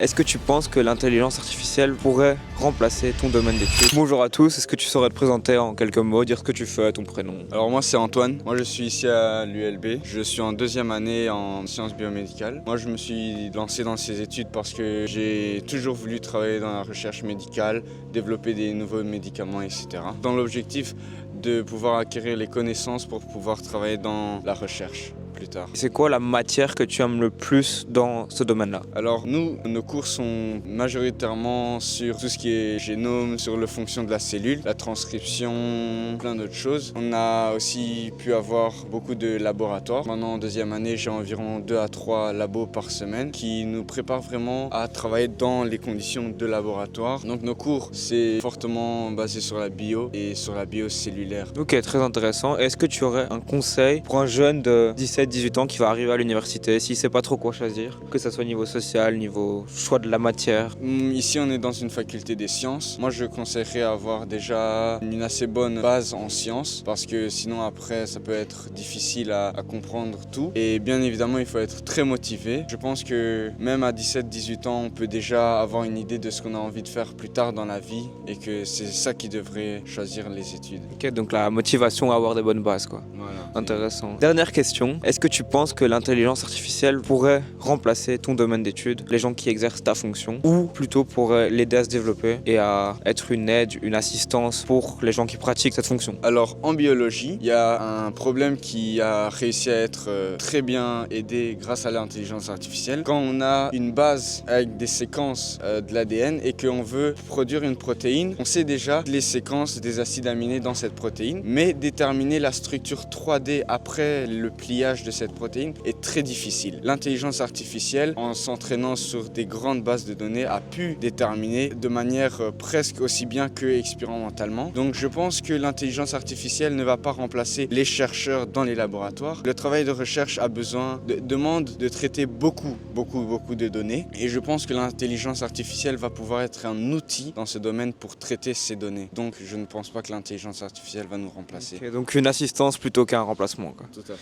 Est-ce que tu penses que l'intelligence artificielle pourrait remplacer ton domaine d'études? Bonjour à tous, est-ce que tu saurais te présenter en quelques mots, dire ce que tu fais, ton prénom? Alors moi c'est Antoine, moi je suis ici à l'ULB, je suis en deuxième année en sciences biomédicales. Moi je me suis lancé dans ces études parce que j'ai toujours voulu travailler dans la recherche médicale, développer des nouveaux médicaments, etc. Dans l'objectif de pouvoir acquérir les connaissances pour pouvoir travailler dans la recherche plus tard. C'est quoi la matière que tu aimes le plus dans ce domaine-là? Alors nous, nos cours sont majoritairement sur tout ce qui est génome, sur le fonction de la cellule, la transcription, plein d'autres choses. On a aussi pu avoir beaucoup de laboratoires. Maintenant en deuxième année, j'ai environ 2 à 3 labos par semaine qui nous préparent vraiment à travailler dans les conditions de laboratoire. Donc nos cours, c'est fortement basé sur la bio et sur la biocellulaire. Ok, très intéressant. Est-ce que tu aurais un conseil pour un jeune de 17-18 ans qui va arriver à l'université, s'il ne sait pas trop quoi choisir, que ce soit niveau social, niveau choix de la matière? Ici, on est dans une faculté des sciences. Moi, je conseillerais avoir déjà une assez bonne base en sciences parce que sinon, après, ça peut être difficile à comprendre tout. Et bien évidemment, il faut être très motivé. Je pense que même à 17-18 ans, on peut déjà avoir une idée de ce qu'on a envie de faire plus tard dans la vie et que c'est ça qui devrait choisir les études. Ok, donc la motivation à avoir des bonnes bases, quoi. Voilà. Intéressant. Dernière question, est-ce que tu penses que l'intelligence artificielle pourrait remplacer ton domaine d'études, les gens qui exercent ta fonction, ou plutôt pourrait l'aider à se développer et à être une aide, une assistance pour les gens qui pratiquent cette fonction? Alors en biologie, il y a un problème qui a réussi à être très bien aidé grâce à l'intelligence artificielle. Quand on a une base avec des séquences de l'ADN et qu'on veut produire une protéine, on sait déjà les séquences des acides aminés dans cette protéine, mais déterminer la structure 3D après le pliage de cette protéine est très difficile. L'intelligence artificielle, en s'entraînant sur des grandes bases de données, a pu déterminer de manière presque aussi bien que expérimentalement. Donc je pense que l'intelligence artificielle ne va pas remplacer les chercheurs dans les laboratoires. Le travail de recherche demande de traiter beaucoup de données et je pense que l'intelligence artificielle va pouvoir être un outil dans ce domaine pour traiter ces données. Donc je ne pense pas que l'intelligence artificielle va nous remplacer. Ok, donc une assistance plutôt qu'un remplacement, quoi. Tout à fait.